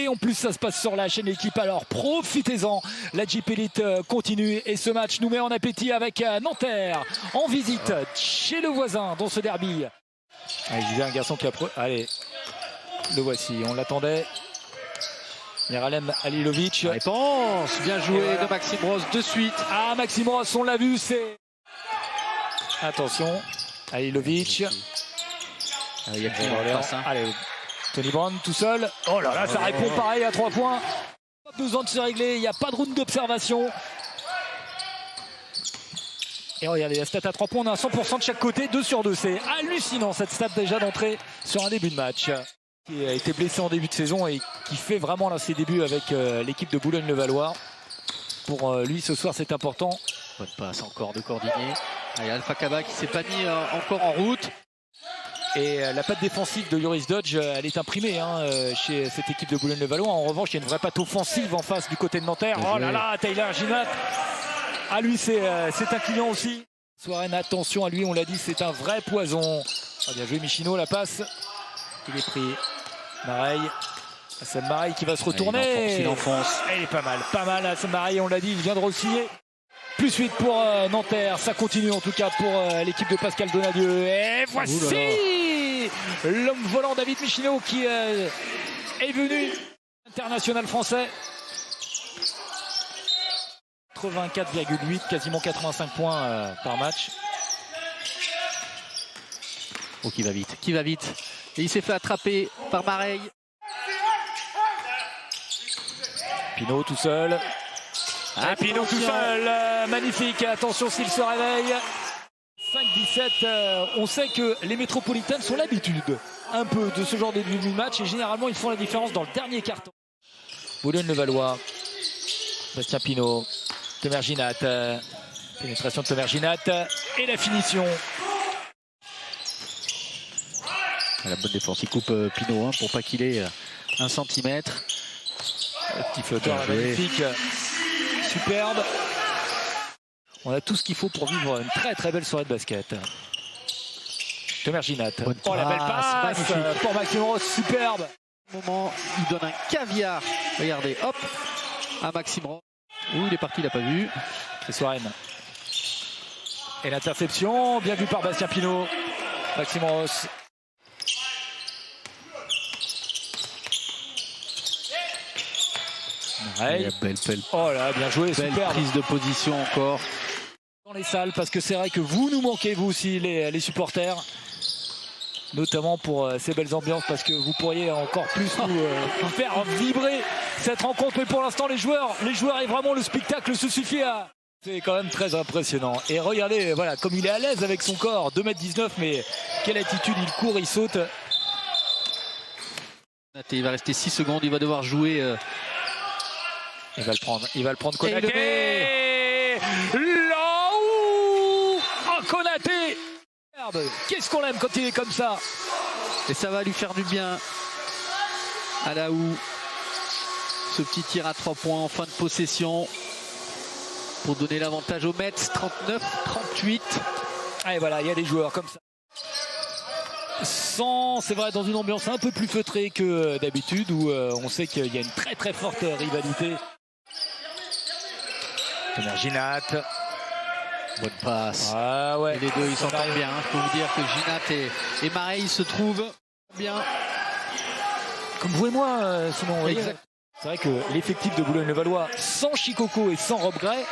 Et en plus, ça se passe sur la chaîne Équipe, alors profitez-en. La Jeep Elite continue et ce match nous met en appétit avec Nanterre en visite chez le voisin dans ce derby. Allez, j'ai un garçon qui a... Allez, le voici, on l'attendait. Miralem Halilovic. Réponse, bien joué de Maxime Ross de suite. Ah, Maxime Ross, on l'a vu, c'est... Attention, Halilovic. Il y a plus Allez, Tony Brown tout seul. Oh là là, ça répond pareil à 3 points. Pas besoin de se régler, il n'y a pas de round d'observation. Et regardez, la stat à 3 points, on a 100% de chaque côté, 2 sur 2. C'est hallucinant cette stat déjà d'entrée sur un début de match. Qui a été blessé en début de saison et qui fait vraiment là, ses débuts avec l'équipe de Boulogne-le-Valois. Pour lui, ce soir, c'est important. Bonne passe encore de Cordinier. Allez, Alpha Kaba qui s'est pas mis encore en route. Et la patte défensive de Yoris Dodge, elle est imprimée chez cette équipe de Boulogne-le-Valois. En revanche, il y a une vraie patte offensive en face du côté de Nanterre. Oh là là, Taylor Ginat. Ah, lui, c'est un client aussi. Soaren, attention à lui, on l'a dit, c'est un vrai poison. Ah, bien joué, Michino, la passe. Il est pris. Mareille. Hassan Mareille qui va se retourner. Il enfonce. Il est pas mal. Hassan Mareille, on l'a dit, il vient de re-signer. Plus 8 pour Nanterre. Ça continue en tout cas pour l'équipe de Pascal Donadieu. Et voici l'homme volant David Michino qui est venu. International français. 84,8, quasiment 85 points par match. Oh, qui va vite. Et il s'est fait attraper par Mareille. Pinot tout seul. Pinot tout seul. Magnifique. Attention s'il se réveille. 5-17. On sait que les métropolitaines sont l'habitude un peu de ce genre de début de match. Et généralement, ils font la différence dans le dernier carton. Boulogne-le-Valois. Bastien Pinot. Tomer Ginat. Pénétration de Tomer Ginat. Et la finition. La bonne défense, il coupe Pinot pour pas qu'il ait 1 centimètre. Petit flotteur magnifique, superbe. On a tout ce qu'il faut pour vivre une très belle soirée de basket. Tomer Ginat. Oh, la belle passe pour Maxime Ross, superbe. Au moment, il donne un caviar. Regardez, hop, à Maxime Ross. Où il est parti, il n'a pas vu. C'est Soaren. Et l'interception, bien vue par Bastien Pinot. Maxime Ross. Belle. Oh là, bien joué, belle superbe. Prise de position encore. Dans les salles, parce que c'est vrai que vous nous manquez, vous aussi, les supporters. Notamment pour ces belles ambiances, parce que vous pourriez encore plus nous faire vibrer cette rencontre. Mais pour l'instant, les joueurs et vraiment le spectacle se suffit à... C'est quand même très impressionnant. Et regardez, voilà, comme il est à l'aise avec son corps, 2,19 m, mais quelle attitude, il court, il saute. Il va rester 6 secondes, il va devoir jouer... Il va le prendre Konaté. Là où Konaté. Qu'est-ce qu'on l'aime quand il est comme ça. Et ça va lui faire du bien. À la où ce petit tir à 3 points en fin de possession pour donner l'avantage aux Mets, 39-38. Et voilà, il y a des joueurs comme ça. C'est vrai, dans une ambiance un peu plus feutrée que d'habitude, où on sait qu'il y a une très forte rivalité. Tomer Ginat. Bonne passe. Ah ouais. Et les deux, ils s'entendent bien. Je peux vous dire que Ginat et Mareille se trouvent bien. Comme vous et moi, sinon. C'est vrai que l'effectif de Boulogne-le-Valois, sans Chicoco et sans Rob Gray,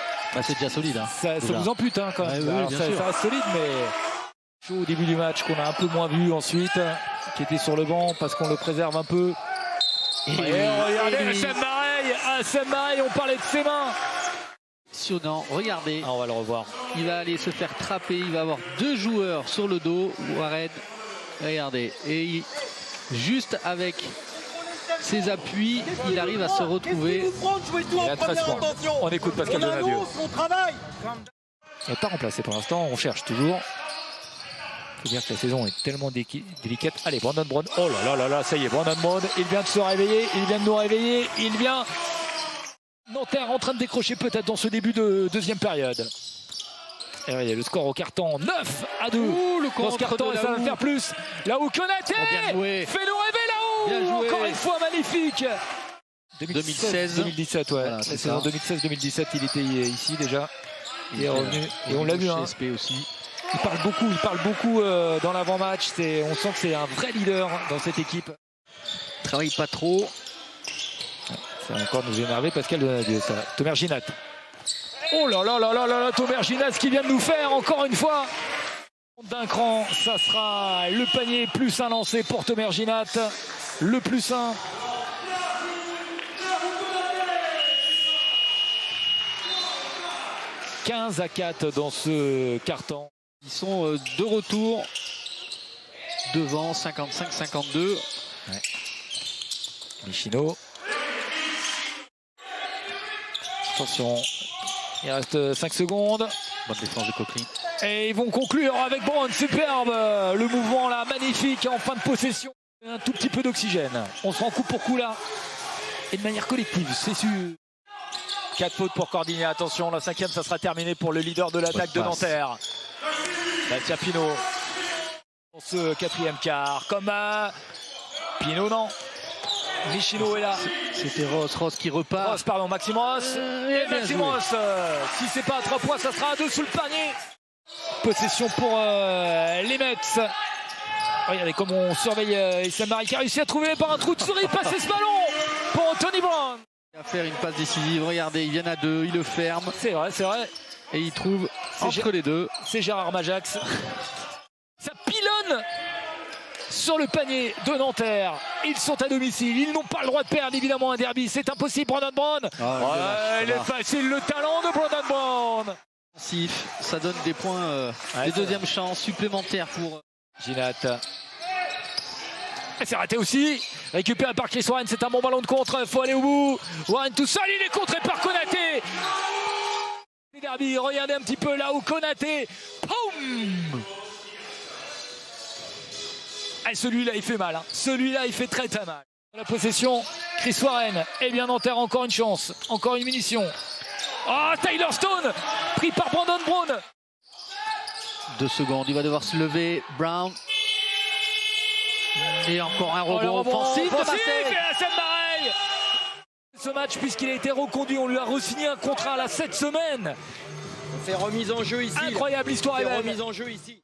c'est déjà solide. Ça vous ampute quand même. Ouais, oui, ça reste solide, mais chaud au début du match, qu'on a un peu moins vu ensuite, qui était sur le banc parce qu'on le préserve un peu. Et regardez Hassan Mareille, on parlait de ses mains. Impressionnant, regardez. On va le revoir. Il va aller se faire trapper, il va avoir 2 joueurs sur le dos. Warren, regardez. Et juste avec ses appuis, il arrive à se retrouver. Il a 13 points. On écoute Pascal Donadieu. Il n'est pas remplacé pour l'instant, on cherche toujours. Il faut dire que la saison est tellement délicate. Allez, Brandon Brown. Oh là là, ça y est, Brandon Brown. Il vient de se réveiller, il vient de nous réveiller, il vient... Nanterre en train de décrocher peut-être dans ce début de deuxième période. Et regardez, le score au carton 9-2. Dans ce carton, et ça va faire plus. Là où Konaté fait nous rêver là-haut. Encore une fois, magnifique. 2016. 2017, ouais. Voilà, la c'est saison ça. 2016-2017, il était ici déjà. Il est revenu. Et on l'a vu. Hein. CSP aussi. Il parle beaucoup dans l'avant-match. On sent que c'est un vrai leader dans cette équipe. Il travaille pas trop. Ça va encore nous énerver Pascal Donadieu, ça. Tomer Ginat. Oh là là là là là là, Tomer Ginat, ce qu'il vient de nous faire encore une fois. D'un cran, ça sera le panier plus un lancé pour Tomer Ginat. Le plus un. « 15-4 dans ce carton. Ils sont de retour devant 55-52. Ouais. Michino. Attention, il reste 5 secondes. Bonne défense de Coquelin. Et ils vont conclure avec Brown, superbe. Le mouvement là, magnifique en fin de possession. Un tout petit peu d'oxygène. On se rend coup pour coup là. Et de manière collective, c'est sûr. 4 fautes pour Cordigny, attention, la 5e, ça sera terminé pour le leader de l'attaque de Nanterre. Bastien Pinot. Pour ce 4e quart, comme Pinot, non. Michino est là. C'était Ross qui repart. Ross, pardon, Maxime Ross. Et Maxime Ross, si c'est pas à 3 points, ça sera à 2 sous le panier. Possession pour les Mets. Regardez comment on surveille Issam Marie qui a réussi à trouver par un trou de souris, passer ce ballon pour Anthony Brown. Il va faire une passe décisive. Regardez, ils viennent à 2, il le ferme. C'est vrai, c'est vrai. Et il trouve entre les deux. C'est Gérard Majax. Ça pilonne sur le panier de Nanterre. Ils sont à domicile. Ils n'ont pas le droit de perdre évidemment un derby. C'est impossible, Brandon Brown. Il est facile le talent de Brandon Brown. Ça donne des points, des deuxièmes chances supplémentaires pour Ginat. Et c'est raté aussi. Récupéré par Chris Warren. C'est un bon ballon de contre. Il faut aller au bout. Warren tout seul. Il est contré par Konaté. Les derby. Regardez un petit peu là où Konaté. Poum. Et celui-là, il fait mal. Hein. Celui-là, il fait très très mal. La possession, Chris Warren. Et bien Nanterre, encore une chance. Encore une munition. Ah, Tyler Stone. Pris par Brandon Brown. 2 secondes. Il va devoir se lever. Brown. Et encore un rebond offensif de Marseille. Et Hassan Bareil. Ce match, puisqu'il a été reconduit, on lui a re-signé un contrat à la 7 semaines. On fait remise en jeu ici. Incroyable histoire. On fait remise en jeu ici.